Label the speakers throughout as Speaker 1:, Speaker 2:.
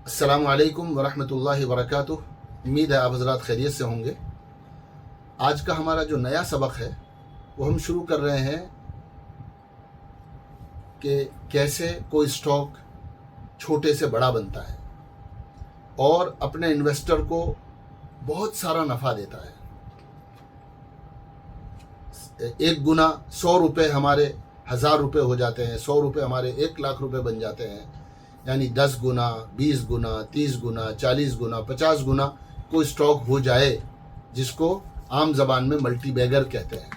Speaker 1: अस्सलामु अलैकुम वरहमतुल्लाहि वबरकातुह। उम्मीद है आप हज़रात खैरियत से होंगे। आज का हमारा जो नया सबक है वो हम शुरू कर रहे हैं कि कैसे कोई स्टॉक छोटे से बड़ा बनता है और अपने इन्वेस्टर को बहुत सारा नफ़ा देता है। एक गुना 100 रुपये हमारे 1000 रुपये हो जाते हैं, 100 रुपये हमारे 1 लाख रुपये बन जाते हैं। यानी 10 गुना, 20 गुना, 30 गुना, 40 गुना, 50 गुना कोई स्टॉक हो जाए, जिसको आम ज़बान में मल्टी बैगर कहते हैं।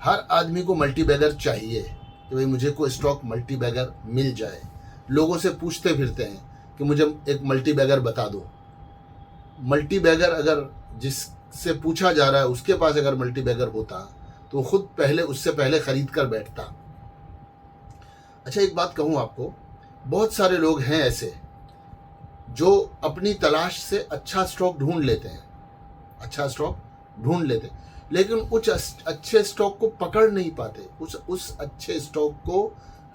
Speaker 1: हर आदमी को मल्टी बैगर चाहिए कि भाई मुझे कोई स्टॉक मल्टी बैगर मिल जाए। लोगों से पूछते फिरते हैं कि मुझे एक मल्टी बैगर बता दो। मल्टी बैगर अगर जिससे पूछा जा रहा है उसके पास अगर मल्टी बैगर होता तो खुद उससे पहले ख़रीद कर बैठता। अच्छा, एक बात कहूँ आपको, बहुत सारे लोग हैं ऐसे जो अपनी तलाश से अच्छा स्टॉक ढूंढ लेते हैं, लेकिन उस अच्छे स्टॉक को पकड़ नहीं पाते, उस अच्छे स्टॉक को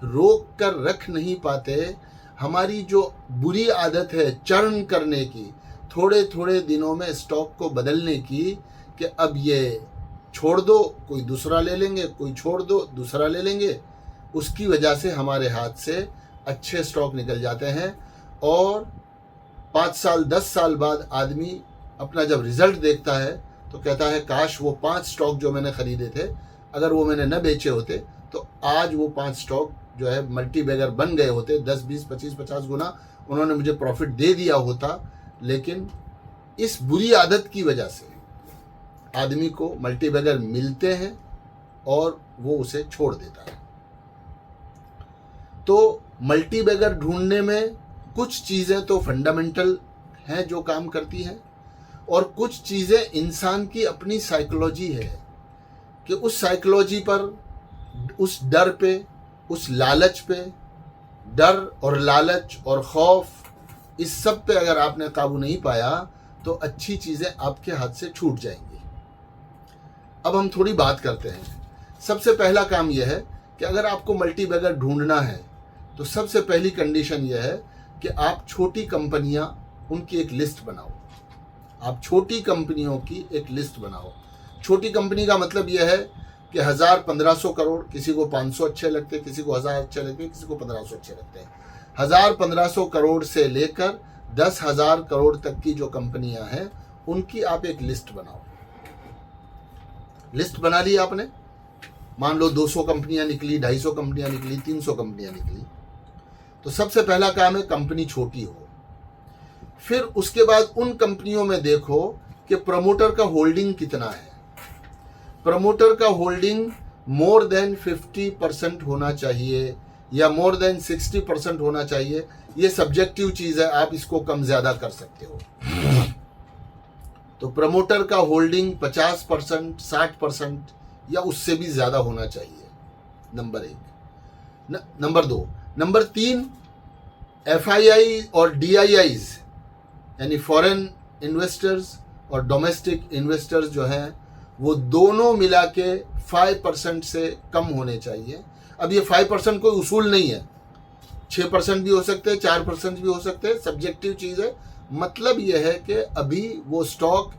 Speaker 1: रोक कर रख नहीं पाते। हमारी जो बुरी आदत है चर्न करने की, थोड़े थोड़े दिनों में स्टॉक को बदलने की, कि अब ये छोड़ दो कोई दूसरा ले लेंगे, कोई छोड़ दो दूसरा ले लेंगे, उसकी वजह से हमारे हाथ से अच्छे स्टॉक निकल जाते हैं। और 5 साल 10 साल बाद आदमी अपना जब रिज़ल्ट देखता है तो कहता है काश वो 5 स्टॉक जो मैंने ख़रीदे थे, अगर वो मैंने न बेचे होते तो आज वो 5 स्टॉक जो है मल्टी बैगर बन गए होते। 10, 20, 25, 50 गुना उन्होंने मुझे प्रॉफिट दे दिया होता। लेकिन इस बुरी आदत की वजह से आदमी को मल्टी बैगर मिलते हैं और वो उसे छोड़ देता है। तो मल्टी बैगर ढूंढने में कुछ चीज़ें तो फंडामेंटल हैं जो काम करती हैं, और कुछ चीज़ें इंसान की अपनी साइकोलॉजी है कि उस साइकोलॉजी पर, उस डर पे, उस लालच पे, डर और लालच और खौफ, इस सब पे अगर आपने काबू नहीं पाया तो अच्छी चीज़ें आपके हाथ से छूट जाएंगी। अब हम थोड़ी बात करते हैं। सबसे पहला काम यह है कि अगर आपको मल्टी बैगर ढूंढना है तो सबसे पहली कंडीशन यह है कि आप छोटी कंपनियां, उनकी एक लिस्ट बनाओ। आप छोटी कंपनियों की एक लिस्ट बनाओ। छोटी कंपनी का मतलब यह है कि 1000-1500 करोड़, किसी को 500 अच्छे लगते हैं, किसी को 1000 अच्छे लगते हैं, किसी को 1500 अच्छे लगते हैं। 1000-1500 करोड़ से लेकर 10,000 करोड़ तक की जो कंपनियां हैं उनकी आप एक लिस्ट बनाओ। लिस्ट बना ली आपने, मान लो 200 कंपनियां निकली, 250 कंपनियां निकली, 300 कंपनियां निकली, तो सबसे पहला काम है कंपनी छोटी हो। फिर उसके बाद उन कंपनियों में देखो कि प्रमोटर का होल्डिंग कितना है। प्रमोटर का होल्डिंग मोर देन 50% होना चाहिए या मोर देन 60% होना चाहिए। ये सब्जेक्टिव चीज़ है, आप इसको कम ज़्यादा कर सकते हो। तो प्रमोटर का होल्डिंग 50%, 60% या उससे भी ज़्यादा होना चाहिए, नंबर 1। नंबर 2, नंबर 3, FII और DIIs यानी फॉरेन इन्वेस्टर्स और डोमेस्टिक इन्वेस्टर्स जो हैं वो दोनों मिला के 5% से कम होने चाहिए। अब ये 5% कोई उसूल नहीं है, 6% भी हो सकते हैं, 4% भी हो सकते हैं, सब्जेक्टिव चीज़ है। मतलब ये है कि अभी वो स्टॉक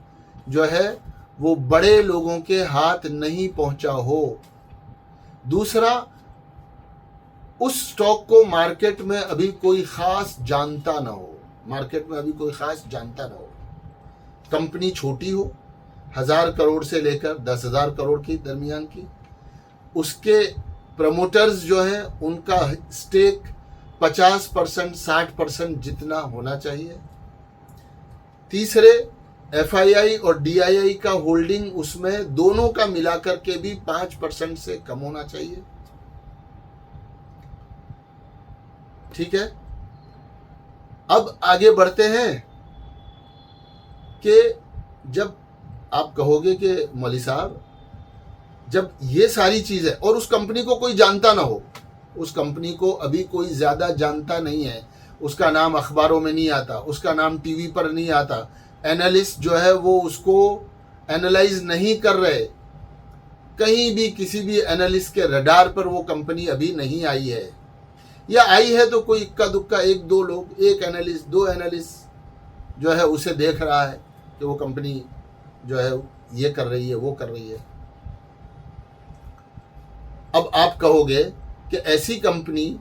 Speaker 1: जो है वो बड़े लोगों के हाथ नहीं पहुंचा हो। दूसरा, उस स्टॉक को मार्केट में अभी कोई खास जानता ना हो, कंपनी छोटी हो, 1000 करोड़ से लेकर 10,000 करोड़ के दरमियान की, उसके प्रमोटर्स जो हैं उनका स्टेक 50%, 60% जितना होना चाहिए। तीसरे, FII और DII का होल्डिंग उसमें दोनों का मिलाकर के भी 5% से कम होना चाहिए। ठीक है, अब आगे बढ़ते हैं कि जब आप कहोगे कि मौली साहब, जब ये सारी चीज़ें और उस कंपनी को कोई जानता ना हो, उस कंपनी को अभी कोई ज़्यादा जानता नहीं है, उसका नाम अखबारों में नहीं आता, उसका नाम टीवी पर नहीं आता, एनालिस्ट जो है वो उसको एनालाइज नहीं कर रहे, कहीं भी किसी भी एनालिस्ट के रडार पर वो कंपनी अभी नहीं आई है, या आई है तो कोई इक्का दुक्का एक दो लोग, एक एनालिस्ट, दो एनालिस्ट जो है उसे देख रहा है कि वो कंपनी जो है ये कर रही है, वो कर रही है। अब आप कहोगे कि ऐसी कंपनी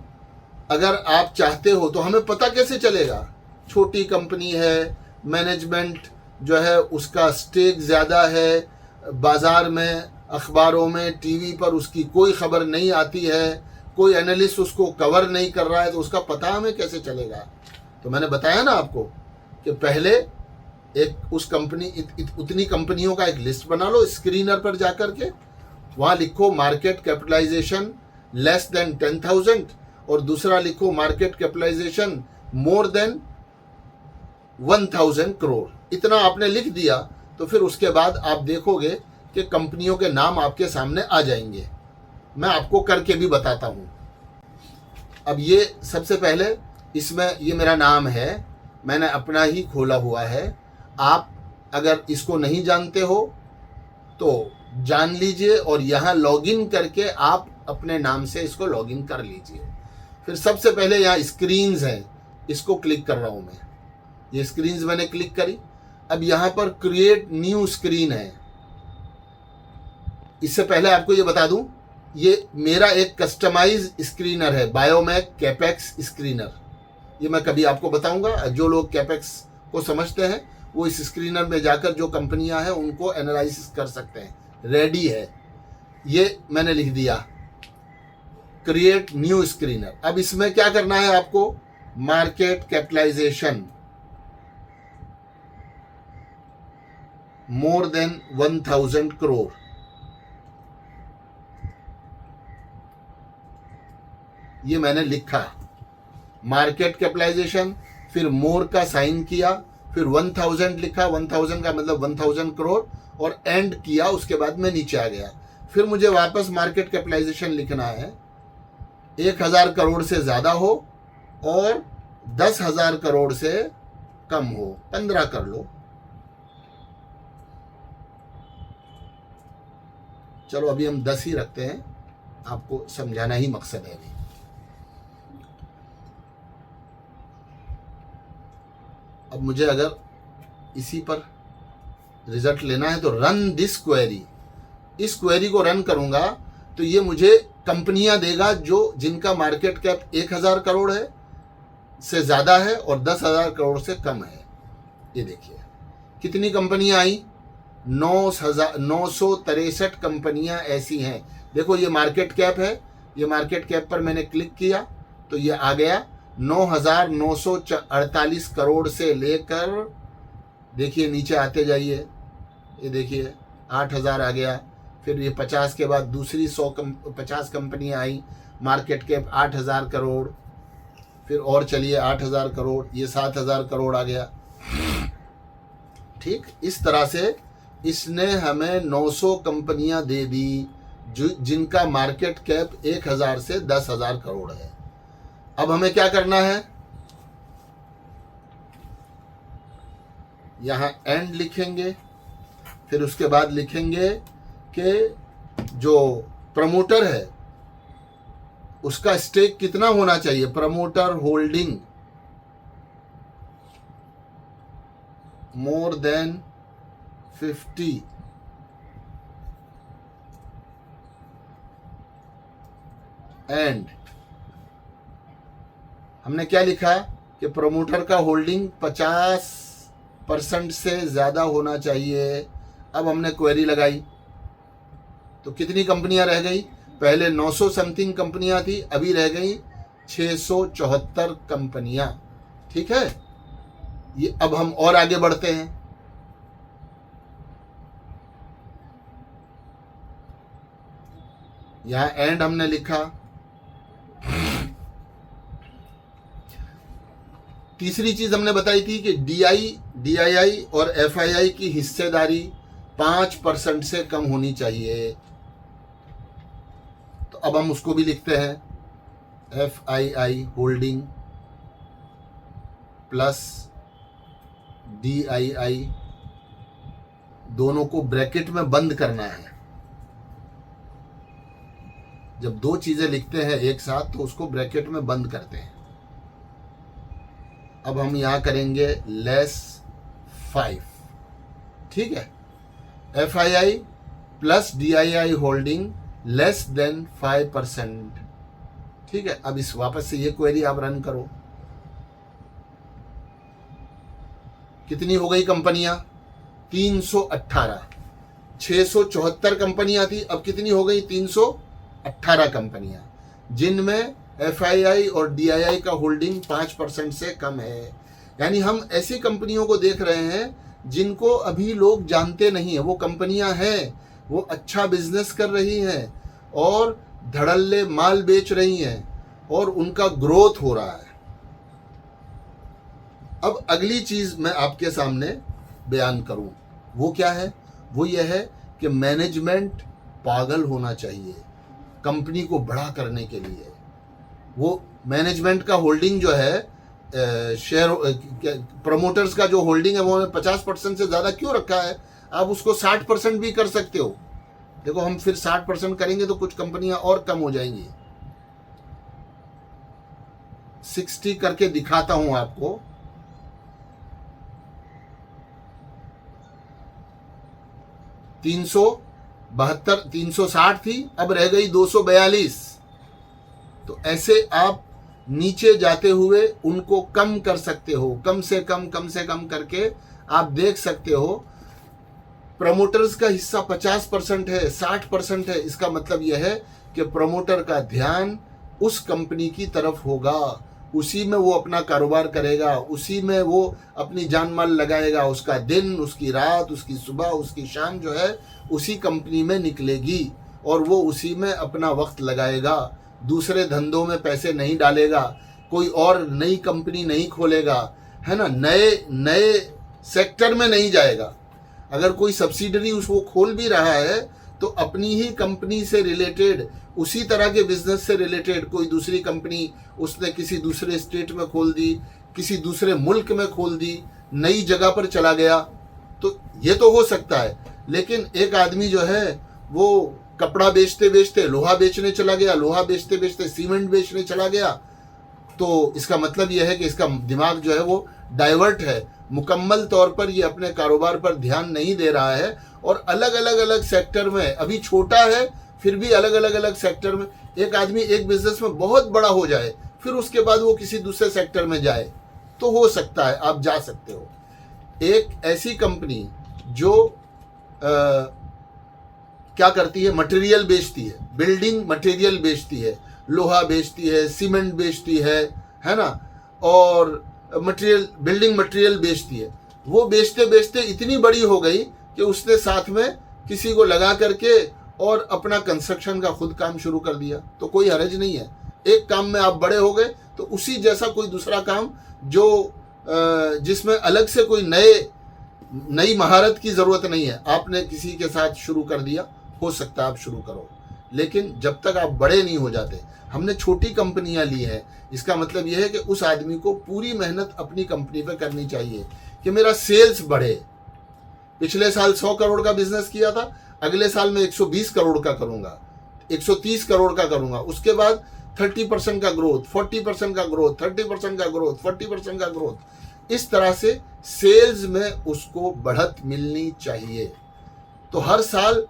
Speaker 1: अगर आप चाहते हो तो हमें पता कैसे चलेगा? छोटी कंपनी है, मैनेजमेंट जो है उसका स्टेक ज़्यादा है, बाज़ार में, अखबारों में, टीवी पर उसकी कोई खबर नहीं आती है, कोई एनालिस्ट उसको कवर नहीं कर रहा है, तो उसका पता हमें कैसे चलेगा? तो मैंने बताया ना आपको कि पहले एक उस कंपनी उतनी कंपनियों का एक लिस्ट बना लो स्क्रीनर पर जाकर के, वहाँ लिखो मार्केट कैपिटलाइजेशन लेस देन 10,000 और दूसरा लिखो market capitalization more than 1,000 crore. इतना आपने लिख दिया तो फिर उसके बाद आप देखोगे कि कंपनियों के नाम आपके सामने आ जाएंगे। मैं आपको करके भी बताता हूँ। अब ये सबसे पहले इसमें ये मेरा नाम है, मैंने अपना ही खोला हुआ है। आप अगर इसको नहीं जानते हो तो जान लीजिए और यहाँ लॉगिन करके आप अपने नाम से इसको लॉगिन कर लीजिए। फिर सबसे पहले यहाँ स्क्रीन्स हैं, इसको क्लिक कर रहा हूँ मैं। ये स्क्रीन्स मैंने क्लिक करी। अब यहाँ पर क्रिएट न्यू स्क्रीन है। इससे पहले आपको ये बता दूं, ये मेरा एक कस्टमाइज स्क्रीनर है, बायोमैक कैपेक्स स्क्रीनर। ये मैं कभी आपको बताऊंगा। जो लोग कैपेक्स को समझते हैं वो इस स्क्रीनर में जाकर जो कंपनियां हैं उनको एनालिसिस कर सकते हैं। रेडी है, ये मैंने लिख दिया क्रिएट न्यू स्क्रीनर। अब इसमें क्या करना है आपको? Market capitalization more than 1,000 crore, ये मैंने लिखा। मार्केट कैपिटलाइजेशन, फिर मोर का साइन किया, फिर 1,000 लिखा। 1,000 का मतलब 1,000 करोड़ और एंड किया। उसके बाद मैं नीचे आ गया। फिर मुझे वापस मार्केट कैपिटलाइजेशन लिखना है। 1,000 करोड़ से ज़्यादा हो और 10,000 करोड़ से कम हो, 15 कर लो। चलो अभी हम 10 ही रखते हैं, आपको समझाना ही मकसद है अभी। अब मुझे अगर इसी पर रिजल्ट लेना है तो रन दिस क्वेरी, इस क्वेरी को रन करूंगा तो ये मुझे कंपनियां देगा जो जिनका मार्केट कैप 1,000 करोड़ है से ज़्यादा है और 10,000 करोड़ से कम है। ये देखिए कितनी कंपनियां आई, 963 कंपनियां ऐसी हैं। देखो ये मार्केट कैप है, ये मार्केट कैप पर मैंने क्लिक किया तो ये आ गया 9,948 करोड़ से लेकर, देखिए नीचे आते जाइए, ये देखिए 8,000 आ गया। फिर ये 50 के बाद दूसरी 50 कंपनियां आई, मार्केट कैप 8,000 करोड़। फिर और चलिए 8,000 करोड़, ये 7,000 करोड़ आ गया। ठीक इस तरह से इसने हमें 900 कंपनियां दे दी जिनका मार्केट कैप 1,000 से 10,000 करोड़ है। अब हमें क्या करना है? यहाँ एंड लिखेंगे, फिर उसके बाद लिखेंगे कि जो प्रमोटर है उसका स्टेक कितना होना चाहिए, promoter holding more than 50 and हमने क्या लिखा कि प्रमोटर का होल्डिंग 50% से ज़्यादा होना चाहिए। अब हमने क्वेरी लगाई तो कितनी कंपनियां रह गई? पहले 900 समथिंग कंपनियां थी, अभी रह गई 674 कंपनियां। ठीक है, ये अब हम और आगे बढ़ते हैं। यहां एंड हमने लिखा। तीसरी चीज हमने बताई थी कि डीआईआई और एफआईआई की हिस्सेदारी 5% से कम होनी चाहिए। तो अब हम उसको भी लिखते हैं, एफआईआई होल्डिंग प्लस डीआईआई, दोनों को ब्रैकेट में बंद करना है। जब दो चीज़ें लिखते हैं एक साथ तो उसको ब्रैकेट में बंद करते हैं। अब हम यहाँ करेंगे -5, ठीक है। FII प्लस DII होल्डिंग <5%, ठीक है। अब इस वापस से ये क्वेरी आप रन करो। कितनी हो गई कंपनियां? 318। 674 कंपनियां थी, अब कितनी हो गई? 318 कंपनियां, जिनमें FII और DII का होल्डिंग 5% से कम है। यानी हम ऐसी कंपनियों को देख रहे हैं जिनको अभी लोग जानते नहीं है। वो कंपनियां हैं, वो अच्छा बिजनेस कर रही हैं और धड़ल्ले माल बेच रही हैं और उनका ग्रोथ हो रहा है। अब अगली चीज मैं आपके सामने बयान करूं, वो क्या है? वो ये है कि मैनेजमेंट पागल होना चाहिए कंपनी को बड़ा करने के लिए। वो मैनेजमेंट का होल्डिंग जो है, शेयर प्रमोटर्स का जो होल्डिंग है वो 50% से ज़्यादा क्यों रखा है? आप उसको 60% भी कर सकते हो। देखो, हम फिर 60% करेंगे तो कुछ कंपनियां और कम हो जाएंगी। 60 करके दिखाता हूं आपको। $372, 360 थी, अब रह गई 242। तो ऐसे आप नीचे जाते हुए उनको कम कर सकते हो, कम से कम करके आप देख सकते हो। प्रमोटर्स का हिस्सा 50% है, 60% है। इसका मतलब यह है कि प्रमोटर का ध्यान उस कंपनी की तरफ होगा, उसी में वो अपना कारोबार करेगा, उसी में वो अपनी जान माल लगाएगा। उसका दिन, उसकी रात, उसकी सुबह, उसकी शाम जो है उसी कंपनी में निकलेगी और वो उसी में अपना वक्त लगाएगा। दूसरे धंधों में पैसे नहीं डालेगा, कोई और नई कंपनी नहीं खोलेगा, है ना, नए सेक्टर में नहीं जाएगा। अगर कोई सब्सिडरी वो खोल भी रहा है तो अपनी ही कंपनी से रिलेटेड, उसी तरह के बिजनेस से रिलेटेड कोई दूसरी कंपनी उसने किसी दूसरे स्टेट में खोल दी, किसी दूसरे मुल्क में खोल दी, नई जगह पर चला गया, तो ये तो हो सकता है। लेकिन एक आदमी जो है वो कपड़ा बेचते बेचते लोहा बेचने चला गया, लोहा बेचते बेचते सीमेंट बेचने चला गया, तो इसका मतलब यह है कि इसका दिमाग जो है वो डाइवर्ट है। मुकम्मल तौर पर ये अपने कारोबार पर ध्यान नहीं दे रहा है और अलग अलग सेक्टर में, अभी छोटा है फिर भी अलग अलग सेक्टर में। एक आदमी एक बिजनेस में बहुत बड़ा हो जाए, फिर उसके बाद वो किसी दूसरे सेक्टर में जाए, तो हो सकता है, आप जा सकते हो। एक ऐसी कंपनी जो क्या करती है, मटेरियल बेचती है, बिल्डिंग मटेरियल बेचती है, लोहा बेचती है, सीमेंट बेचती है ना, और मटेरियल, बिल्डिंग मटेरियल बेचती है। वो बेचते बेचते इतनी बड़ी हो गई कि उसने साथ में किसी को लगा करके और अपना कंस्ट्रक्शन का खुद काम शुरू कर दिया। तो कोई हर्ज नहीं है, एक काम में आप बड़े हो गए तो उसी जैसा कोई दूसरा काम जो जिसमें अलग से कोई नई महारत की ज़रूरत नहीं है, आपने किसी के साथ शुरू कर दिया, हो सकता है आप शुरू करो। लेकिन जब तक आप बड़े नहीं हो जाते, हमने छोटी कंपनियां ली है, इसका मतलब यह है कि उस आदमी को पूरी मेहनत अपनी कंपनी पे करनी चाहिए कि मेरा सेल्स बढ़े। पिछले साल 100 करोड़ का बिजनेस किया था, अगले साल मैं 120 करोड़ का करूंगा, 130 करोड़ का करूंगा, उसके बाद 30% का ग्रोथ, 40% का ग्रोथ, 30% का ग्रोथ, 40% का ग्रोथ। इस तरह से सेल्स में उसको बढ़त मिलनी चाहिए। तो हर साल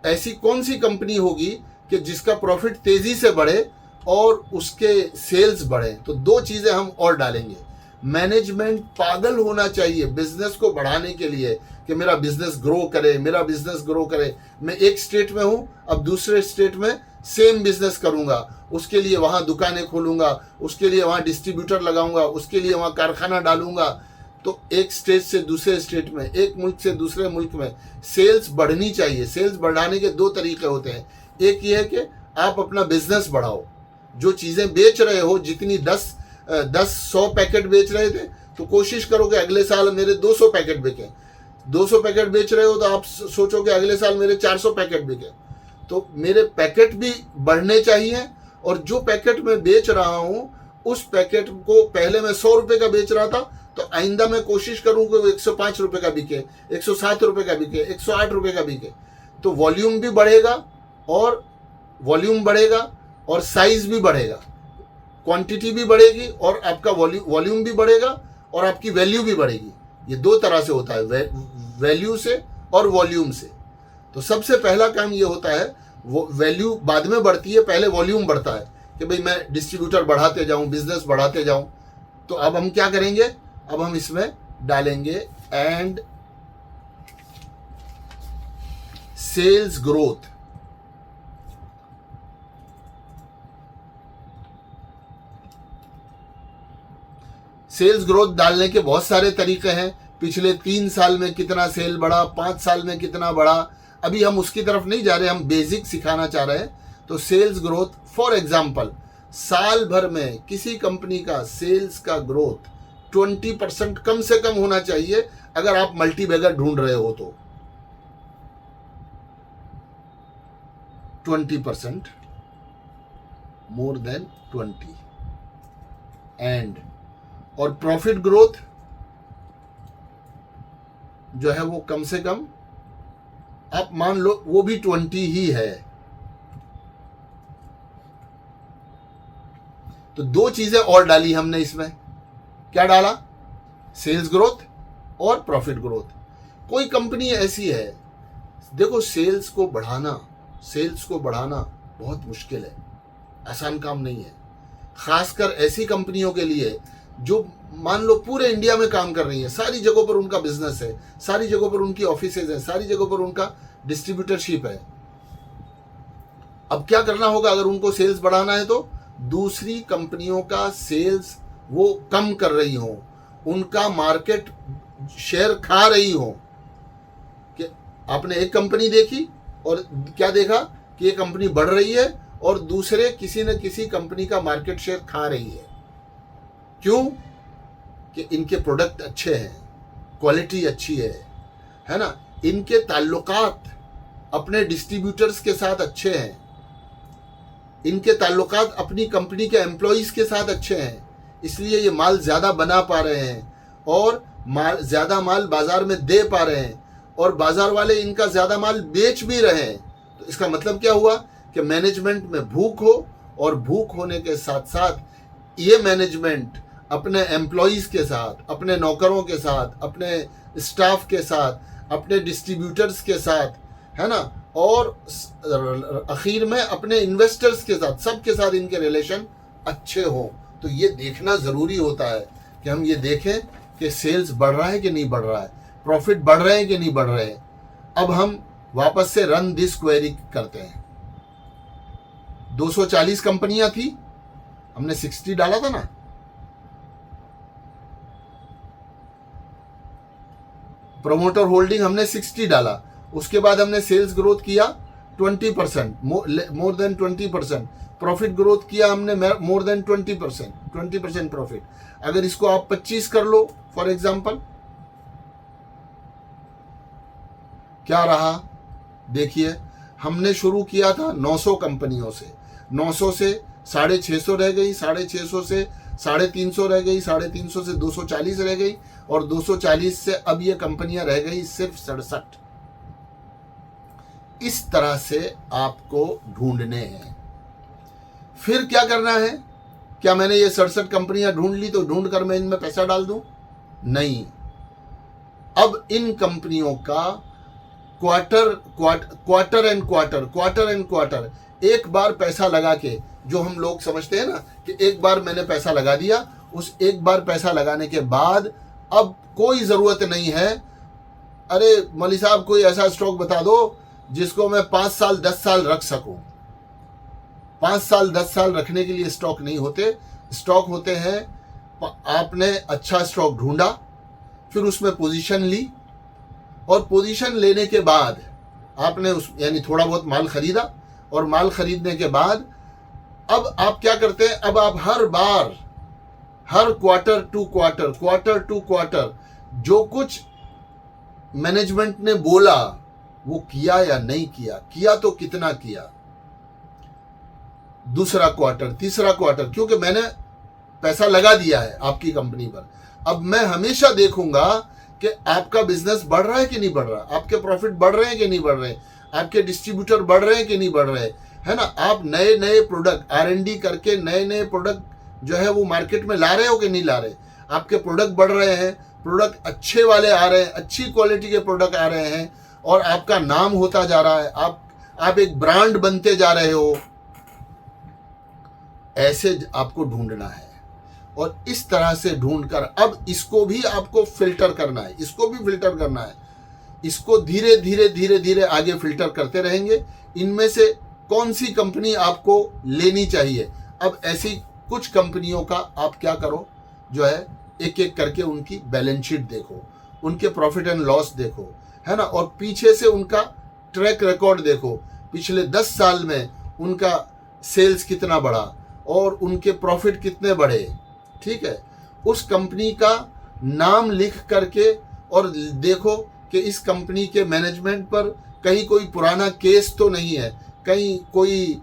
Speaker 1: ऐसी कौन सी कंपनी होगी कि जिसका प्रॉफिट तेजी से बढ़े और उसके सेल्स बढ़े? तो दो चीजें हम और डालेंगे। मैनेजमेंट पागल होना चाहिए बिजनेस को बढ़ाने के लिए कि मेरा बिजनेस ग्रो करे, मेरा बिजनेस ग्रो करे। मैं एक स्टेट में हूं, अब दूसरे स्टेट में सेम बिजनेस करूंगा, उसके लिए वहां दुकानें खोलूंगा, उसके लिए वहां डिस्ट्रीब्यूटर लगाऊंगा, उसके लिए वहां कारखाना डालूंगा। तो एक स्टेट से दूसरे स्टेट में, एक मुल्क से दूसरे मुल्क में सेल्स बढ़नी चाहिए। सेल्स बढ़ाने के दो तरीके होते हैं। एक ये है कि आप अपना बिजनेस बढ़ाओ, जो चीज़ें बेच रहे हो, जितनी 100 पैकेट बेच रहे थे तो कोशिश करो कि अगले साल मेरे 200 पैकेट बिके। 200 पैकेट बेच रहे हो तो आप सोचो कि अगले साल मेरे 400 पैकेट बिके। तो मेरे पैकेट भी बढ़ने चाहिए और जो पैकेट मैं बेच रहा हूँ उस पैकेट को पहले मैं 100 रुपये का बेच रहा था तो आइंदा मैं कोशिश करूँ कि वो 105 रुपये का बिके, 107 रुपये का बिके, 108 रुपये का बिके। तो वॉल्यूम भी बढ़ेगा और वॉल्यूम बढ़ेगा और साइज भी बढ़ेगा, क्वांटिटी भी बढ़ेगी और आपका वॉल्यूम भी बढ़ेगा और आपकी वैल्यू भी बढ़ेगी। ये दो तरह से होता है, वैल्यू से और वॉल्यूम से। तो सबसे पहला काम ये होता है, वो वैल्यू बाद में बढ़ती है, पहले वॉल्यूम बढ़ता है कि भाई मैं डिस्ट्रीब्यूटर बढ़ाते जाऊं, बिजनेस बढ़ाते जाऊं। तो अब हम क्या करेंगे, अब हम इसमें डालेंगे and sales growth. Sales growth डालने के बहुत सारे तरीके हैं। पिछले 3 साल में कितना सेल बढ़ा, 5 साल में कितना बढ़ा, अभी हम उसकी तरफ नहीं जा रहे, हम बेसिक सिखाना चाह रहे हैं। तो सेल्स ग्रोथ, फॉर एग्जाम्पल, साल भर में किसी कंपनी का सेल्स का ग्रोथ 20% कम से कम होना चाहिए अगर आप मल्टीबैगर ढूंढ रहे हो तो। 20%, मोर देन 20। एंड और प्रॉफिट ग्रोथ जो है वो कम से कम आप मान लो वो भी 20 ही है। तो दो चीजें और डाली हमने इसमें। क्या डाला? सेल्स ग्रोथ और प्रॉफिट ग्रोथ। कोई कंपनी ऐसी है, देखो सेल्स को बढ़ाना बहुत मुश्किल है, आसान काम नहीं है। खासकर ऐसी कंपनियों के लिए जो मान लो पूरे इंडिया में काम कर रही है, सारी जगहों पर उनका बिजनेस है, सारी जगहों पर उनकी ऑफिसेज है, सारी जगहों पर उनका डिस्ट्रीब्यूटरशिप है। अब क्या करना होगा अगर उनको सेल्स बढ़ाना है? तो दूसरी कंपनियों का सेल्स वो कम कर रही हो, उनका मार्केट शेयर खा रही हो। कि आपने एक कंपनी देखी और क्या देखा कि ये कंपनी बढ़ रही है और दूसरे किसी न किसी कंपनी का मार्केट शेयर खा रही है। क्यों? कि इनके प्रोडक्ट अच्छे हैं, क्वालिटी अच्छी है ना, इनके ताल्लुकात अपने डिस्ट्रीब्यूटर्स के साथ अच्छे हैं, इनके ताल्लुकात अपनी कंपनी के एम्प्लॉइज के साथ अच्छे हैं, इसलिए ये माल ज़्यादा बना पा रहे हैं और ज़्यादा माल बाज़ार में दे पा रहे हैं और बाज़ार वाले इनका ज़्यादा माल बेच भी रहे हैं। तो इसका मतलब क्या हुआ कि मैनेजमेंट में भूख हो, और भूख होने के साथ साथ ये मैनेजमेंट अपने एम्प्लॉइज के साथ, अपने नौकरों के साथ, अपने स्टाफ के साथ, अपने डिस्ट्रीब्यूटर्स के साथ, है ना, और आखिर में अपने इन्वेस्टर्स के साथ, सबके साथ इनके रिलेशन अच्छे हों। तो ये देखना ज़रूरी होता है कि हम ये देखें कि सेल्स बढ़ रहा है कि नहीं बढ़ रहा है, प्रॉफिट बढ़ रहे हैं कि नहीं बढ़ रहे हैं। अब हम वापस से रन दिस क्वेरी करते हैं। 240 कंपनियां थी, हमने 60 डाला था ना। प्रोमोटर होल्डिंग हमने 60 डाला, उसके बाद हमने सेल्स ग्रोथ किया 20%, मोर देन 20%। प्रॉफिट ग्रोथ किया हमने मोर देन 20% प्रॉफिट। अगर इसको आप 25 कर लो फॉर एग्जांपल, क्या रहा देखिए। हमने शुरू किया था 900 कंपनियों से, 900 से 650 रह गई, 650 से 350 रह गई, 350 से 240 रह गई, और 240 से अब ये कंपनियां रह गई सिर्फ 67। इस तरह से आपको ढूंढने हैं। फिर क्या करना है? क्या मैंने ये 67 कंपनियां ढूंढ ली तो ढूंढ कर मैं इनमें पैसा डाल दूं? नहीं। अब इन कंपनियों का क्वार्टर एंड क्वार्टर एक बार पैसा लगा के, जो हम लोग समझते हैं ना कि एक बार मैंने पैसा लगा दिया, उस एक बार पैसा लगाने के बाद अब कोई ज़रूरत नहीं है, अरे मौलवी साहब कोई ऐसा स्टॉक बता दो जिसको मैं 5 साल 10 साल रख सकूं। 5 साल 10 साल रखने के लिए स्टॉक नहीं होते। स्टॉक होते हैं, आपने अच्छा स्टॉक ढूंढा, फिर उसमें पोजीशन ली, और पोजीशन लेने के बाद आपने उस यानी थोड़ा बहुत माल खरीदा, और माल खरीदने के बाद अब आप क्या करते हैं? अब आप हर बार, हर क्वार्टर टू क्वार्टर जो कुछ मैनेजमेंट ने बोला वो किया या नहीं किया, किया तो कितना किया, दूसरा क्वार्टर, तीसरा क्वार्टर, क्योंकि मैंने पैसा लगा दिया है आपकी कंपनी पर। अब मैं हमेशा देखूंगा कि आपका बिजनेस बढ़ रहा है कि नहीं बढ़ रहा, आपके प्रॉफिट बढ़ रहे हैं कि नहीं बढ़ रहे, आपके डिस्ट्रीब्यूटर बढ़ रहे हैं कि नहीं बढ़ रहे, है ना। आप नए नए प्रोडक्ट R&D करके नए नए प्रोडक्ट जो है वो मार्केट में ला रहे हो कि नहीं ला रहे। आपके प्रोडक्ट बढ़ रहे हैं, प्रोडक्ट अच्छे वाले आ रहे हैं, अच्छी क्वालिटी के प्रोडक्ट आ रहे हैं और आपका नाम होता जा रहा है, आप एक ब्रांड बनते जा रहे हो। ऐसे आपको ढूंढना है और इस तरह से ढूंढकर अब इसको भी आपको फिल्टर करना है, इसको भी फिल्टर करना है। इसको धीरे धीरे धीरे धीरे आगे फिल्टर करते रहेंगे। इनमें से कौन सी कंपनी आपको लेनी चाहिए। अब ऐसी कुछ कंपनियों का आप क्या करो, जो है एक एक करके उनकी बैलेंस शीट देखो, उनके प्रॉफिट एंड लॉस देखो, है ना, और पीछे से उनका ट्रैक रिकॉर्ड देखो, पिछले 10 साल में उनका सेल्स कितना बढ़ा और उनके प्रॉफिट कितने बढ़े। ठीक है, उस कंपनी का नाम लिख करके और देखो कि इस कंपनी के मैनेजमेंट पर कहीं कोई पुराना केस तो नहीं है, कहीं कोई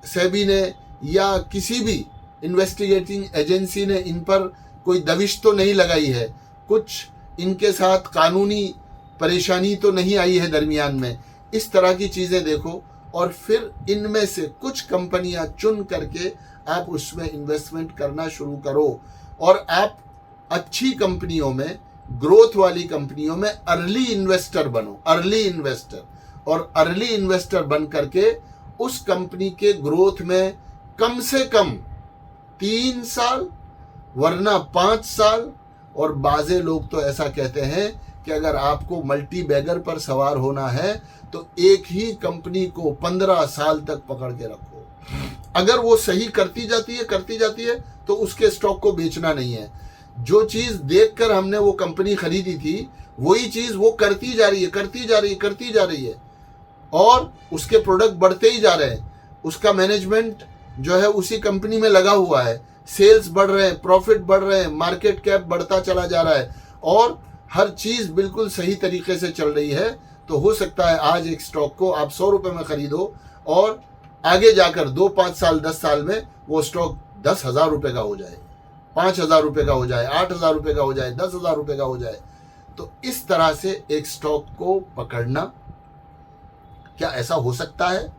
Speaker 1: सेबी ने या किसी भी इन्वेस्टिगेटिंग एजेंसी ने इन पर कोई दबिश तो नहीं लगाई है, कुछ इनके साथ कानूनी परेशानी तो नहीं आई है दरमियान में। इस तरह की चीज़ें देखो और फिर इनमें से कुछ कंपनियां चुन करके आप उसमें इन्वेस्टमेंट करना शुरू करो और आप अच्छी कंपनियों में, ग्रोथ वाली कंपनियों में अर्ली इन्वेस्टर बनो, अर्ली इन्वेस्टर। और अर्ली इन्वेस्टर बन करके उस कंपनी के ग्रोथ में कम से कम 3 साल वरना 5 साल, और बाज़े लोग तो ऐसा कहते हैं कि अगर आपको मल्टी बैगर पर सवार होना है तो एक ही कंपनी को 15 साल तक पकड़ के रखो। अगर वो सही करती जाती है तो उसके स्टॉक को बेचना नहीं है। जो चीज़ देखकर हमने वो कंपनी खरीदी थी वही चीज़ वो करती जा रही है और उसके प्रोडक्ट बढ़ते ही जा रहे हैं, उसका मैनेजमेंट जो है उसी कंपनी में लगा हुआ है, सेल्स बढ़ रहे हैं, प्रॉफिट बढ़ रहे हैं, मार्केट कैप बढ़ता चला जा रहा है और हर चीज़ बिल्कुल सही तरीके से चल रही है। तो हो सकता है आज एक स्टॉक को आप 100 रुपये में खरीदो और आगे जाकर 2, 5 साल, 10 साल में वो स्टॉक 10,000 रुपये का हो जाए, 5,000 रुपये का हो जाए, 8,000 रुपये का हो जाए, 10,000 रुपये का हो जाए। तो इस तरह से एक स्टॉक को पकड़ना, क्या ऐसा हो सकता है?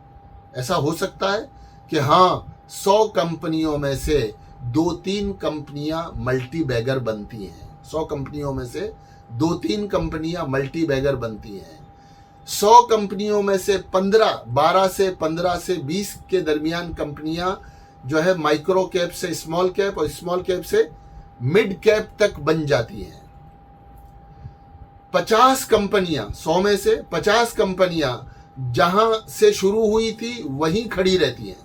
Speaker 1: ऐसा हो सकता है कि हाँ 100 कंपनियों में से 2-3 कंपनियां मल्टी बैगर बनती हैं, 100 कंपनियों में से 2-3 कंपनियां मल्टी बैगर बनती हैं। 100 कंपनियों में से 12 से 20 के दरमियान कंपनियां जो है माइक्रो कैप से स्मॉल कैप और स्मॉल कैप से मिड कैप तक बन जाती हैं। 50 कंपनियां, 100 में से 50 कंपनियां जहां से शुरू हुई थी वहीं खड़ी रहती हैं।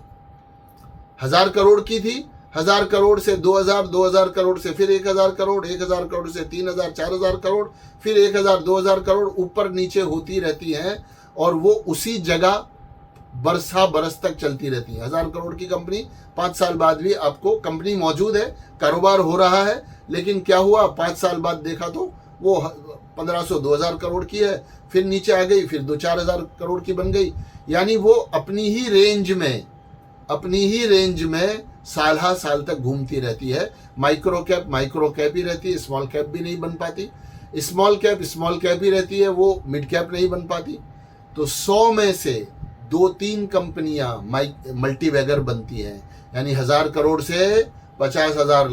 Speaker 1: 1000 करोड़ की थी, 1000 करोड़ से 2000, 2000 करोड़ से फिर 1000 करोड़, 1000 करोड़ से 3000, 4000 करोड़, फिर 1000, 2000 करोड़ ऊपर नीचे होती रहती हैं और वो उसी जगह बरस तक चलती रहती है। 1000 करोड़ की कंपनी 5 साल बाद भी आपको कंपनी मौजूद है, कारोबार हो रहा है, लेकिन क्या हुआ 5 साल बाद देखा तो वो 1500, 2000 करोड़ की है, फिर नीचे आ गई, फिर 2-4 करोड़ की बन गई। यानी वो अपनी ही रेंज में साल तक घूमती रहती है। माइक्रो कैप ही रहती है, स्मॉल कैप भी नहीं बन पाती, स्मॉल कैप ही रहती है, वो मिड कैप नहीं बन पाती। तो 100 में से 2-3 कंपनियां मल्टी बैगर बनती हैं, यानी 1000 करोड़ से 50,000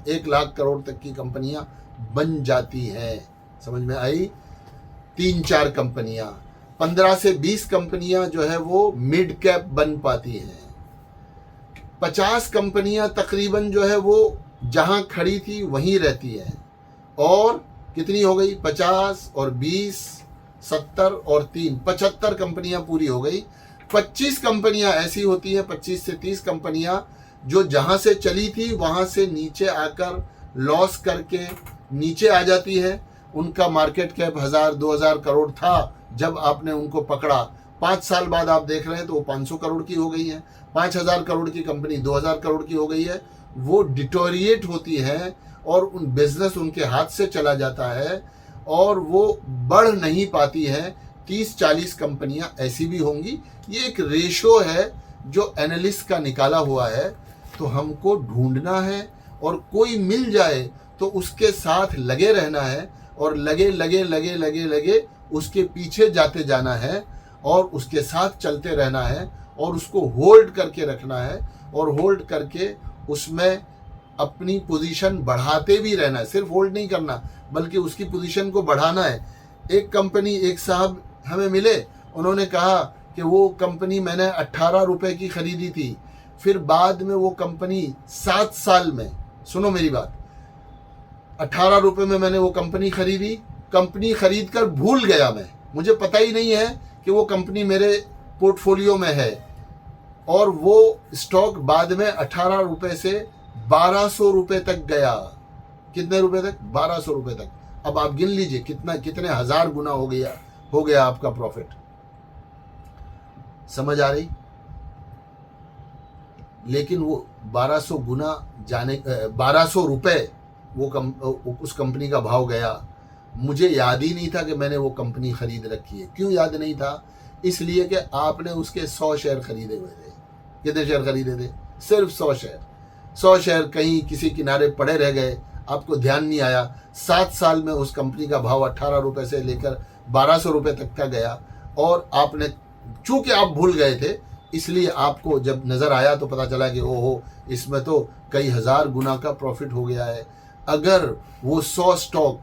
Speaker 1: 1 लाख करोड़ तक की कंपनियां बन जाती हैं। समझ में आई? 3-4 कंपनियां, 15 से 20 कंपनियां जो है वो मिड कैप बन पाती हैं। 50 कंपनियां तकरीबन जो है वो जहां खड़ी थी वहीं रहती है। और कितनी हो गई? 50 और 20, 70 और 3, 75 कंपनियां पूरी हो गई। 25 कंपनियां ऐसी होती हैं, 25 से 30 कंपनियां जो जहां से चली थी वहां से नीचे आकर लॉस करके नीचे आ जाती है। उनका मार्केट कैप 1000-2000 करोड़ था जब आपने उनको पकड़ा, 5 साल बाद आप देख रहे हैं तो वो 500 करोड़ की हो गई है। 5000 करोड़ की कंपनी 2000 करोड़ की हो गई है। वो डिटोरिएट होती है और उन बिजनेस उनके हाथ से चला जाता है और वो बढ़ नहीं पाती है। 30-40 कंपनियां ऐसी भी होंगी। ये एक रेशो है जो एनालिस्ट का निकाला हुआ है। तो हमको ढूंढना है और कोई मिल जाए तो उसके साथ लगे रहना है और लगे उसके पीछे जाते जाना है और उसके साथ चलते रहना है और उसको होल्ड करके रखना है और होल्ड करके उसमें अपनी पोजीशन बढ़ाते भी रहना है। सिर्फ होल्ड नहीं करना बल्कि उसकी पोजीशन को बढ़ाना है। एक कंपनी, एक साहब हमें मिले, उन्होंने कहा कि वो कंपनी मैंने 18 रुपए की खरीदी थी, फिर बाद में वो कंपनी 7 साल में, सुनो मेरी बात, 18 रुपए में मैंने वो कंपनी खरीदी, कंपनी खरीद कर भूल गया मैं, मुझे पता ही नहीं है कि वो कंपनी मेरे पोर्टफोलियो में है, और वो स्टॉक बाद में 18 रुपए से 1200 रुपए तक गया। कितने रुपए तक? 1200 रुपए तक। अब आप गिन लीजिए कितने हजार गुना हो गया आपका प्रॉफिट। समझ आ रही? लेकिन वो 1200 गुना 1200 रुपए उस कंपनी का भाव गया। मुझे याद ही नहीं था कि मैंने वो कंपनी खरीद रखी है। क्यों याद नहीं था? इसलिए कि आपने उसके 100 शेयर खरीदे हुए थे। कितने शेयर खरीदे थे? सिर्फ 100 शेयर। 100 शेयर कहीं किसी किनारे पड़े रह गए, आपको ध्यान नहीं आया। 7 साल में उस कंपनी का भाव 18 रुपए से लेकर 1200 रुपए तक का गया, और आपने, चूंकि आप भूल गए थे, इसलिए आपको जब नज़र आया तो पता चला कि ओहो, इसमें तो कई हजार गुना का प्रॉफिट हो गया है। अगर वो 100 स्टॉक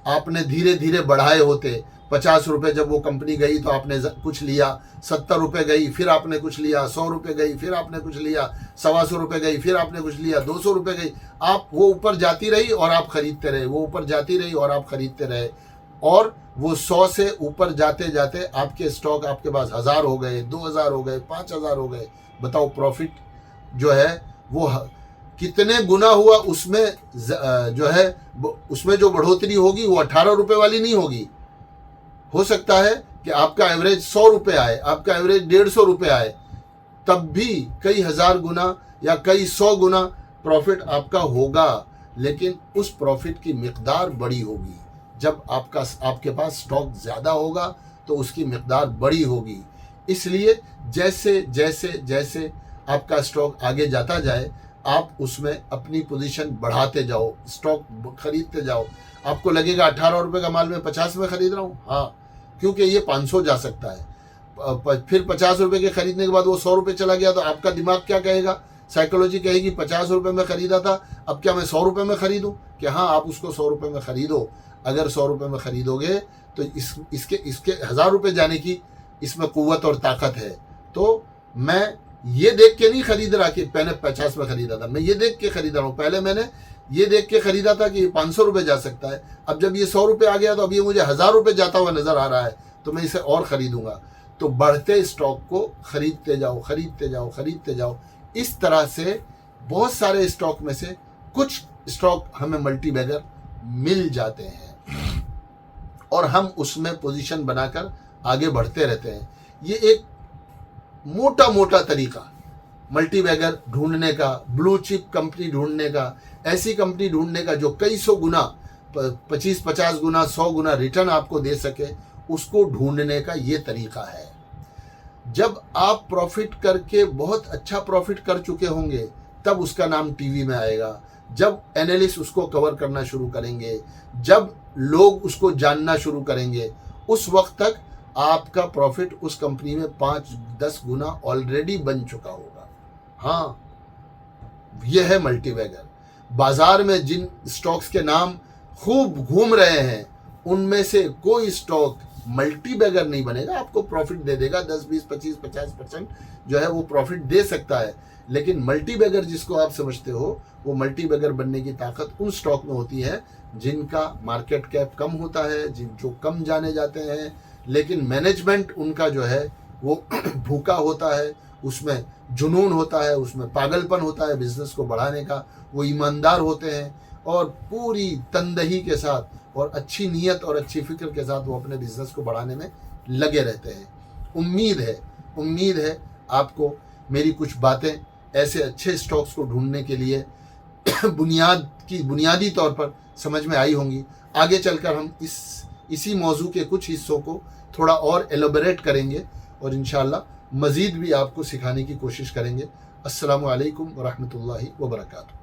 Speaker 1: आपने धीरे धीरे बढ़ाए होते, 50 रुपये जब वो कंपनी गई तो आपने कुछ लिया, 70 रुपये गई फिर आपने कुछ लिया, 100 रुपये गई फिर आपने कुछ लिया, 125 रुपये गई फिर आपने कुछ लिया, 200 रुपये गई, आप वो ऊपर जाती रही और आप खरीदते रहे, वो ऊपर जाती रही और आप खरीदते रहे, और वो 100 से ऊपर जाते जाते आपके स्टॉक आपके पास 1000 हो गए, 2000 हो गए, 5000 हो गए। बताओ प्रॉफिट जो है वो कितने गुना हुआ। उसमें जो है उसमें जो बढ़ोतरी होगी वो 18 रुपये वाली नहीं होगी। हो सकता है कि आपका एवरेज 100 रुपये आए, आपका एवरेज 150 रुपये आए, तब भी कई हजार गुना या कई 100 गुना प्रॉफिट आपका होगा, लेकिन उस प्रॉफिट की मिकदार बड़ी होगी। जब आपके पास स्टॉक ज़्यादा होगा तो उसकी मिकदार बड़ी होगी। इसलिए जैसे जैसे जैसे आपका स्टॉक आगे जाता जाए, आप उसमें अपनी पोजीशन बढ़ाते जाओ, स्टॉक खरीदते जाओ। आपको लगेगा 18 रुपये का माल मैं 50 में खरीद रहा हूँ, हाँ, क्योंकि ये 500 जा सकता है। फिर 50 रुपये के खरीदने के बाद वो 100 रुपये चला गया तो आपका दिमाग क्या कहेगा? साइकोलॉजी कहेगी 50 रुपये में खरीदा था, अब क्या मैं 100 रुपये में खरीदूँ? कि हाँ, आप उसको 100 रुपये में खरीदो। अगर 100 रुपये में खरीदोगे तो इसके 1000 रुपये जाने की इसमें कुव्वत और ताकत है। तो मैं ये देख के नहीं खरीद रहा कि मैंने 50 में खरीदा था, मैं ये देख के खरीद रहा हूँ। पहले मैंने ये देख के खरीदा था कि 500 रुपये जा सकता है, अब जब ये 100 रुपये आ गया तो अब ये मुझे 1000 रुपये जाता हुआ नजर आ रहा है, तो मैं इसे और खरीदूंगा। तो बढ़ते स्टॉक को खरीदते जाओ, खरीदते जाओ, खरीदते जाओ। इस तरह से बहुत सारे स्टॉक में से कुछ स्टॉक हमें मल्टीबैगर मिल जाते हैं और हम उसमें पोजीशन बनाकर आगे बढ़ते रहते हैं। ये एक मोटा मोटा तरीका मल्टीबैगर ढूंढने का, ब्लू चिप कंपनी ढूंढने का, ऐसी कंपनी ढूंढने का जो कई सौ गुना, 25-50 गुना, 100 गुना रिटर्न आपको दे सके, उसको ढूंढने का ये तरीका है। जब आप प्रॉफिट करके बहुत अच्छा प्रॉफिट कर चुके होंगे तब उसका नाम टीवी में आएगा, जब एनालिस्ट उसको कवर करना शुरू करेंगे, जब लोग उसको जानना शुरू करेंगे, उस वक्त तक आपका प्रॉफिट उस कंपनी में 5-10 गुना ऑलरेडी बन चुका होगा। हाँ, यह है मल्टीबैगर। बाजार में जिन स्टॉक्स के नाम खूब घूम रहे हैं उनमें से कोई स्टॉक मल्टीबैगर नहीं बनेगा। आपको प्रॉफिट दे देगा 10, 20, 25, 50% जो है वो प्रॉफिट दे सकता है, लेकिन मल्टीबैगर जिसको आप समझते हो वो मल्टीबैगर बनने की ताकत उन स्टॉक में होती है जिनका मार्केट कैप कम होता है, जो कम जाने जाते हैं, लेकिन मैनेजमेंट उनका जो है वो भूखा होता है, उसमें जुनून होता है, उसमें पागलपन होता है बिजनेस को बढ़ाने का। वो ईमानदार होते हैं और पूरी तनदही के साथ और अच्छी नीयत और अच्छी फिक्र के साथ वो अपने बिजनेस को बढ़ाने में लगे रहते हैं। उम्मीद है आपको मेरी कुछ बातें ऐसे अच्छे स्टॉक्स को ढूंढने के लिए बुनियादी तौर पर समझ में आई होंगी। आगे चलकर हम इसी मौजू के कुछ हिस्सों को थोड़ा और एलोबरेट करेंगे और इंशाल्लाह मज़ीद भी आपको सिखाने की कोशिश करेंगे। अस्सलामु अलैकुम व रहमतुल्लाहि व बरकातुहू।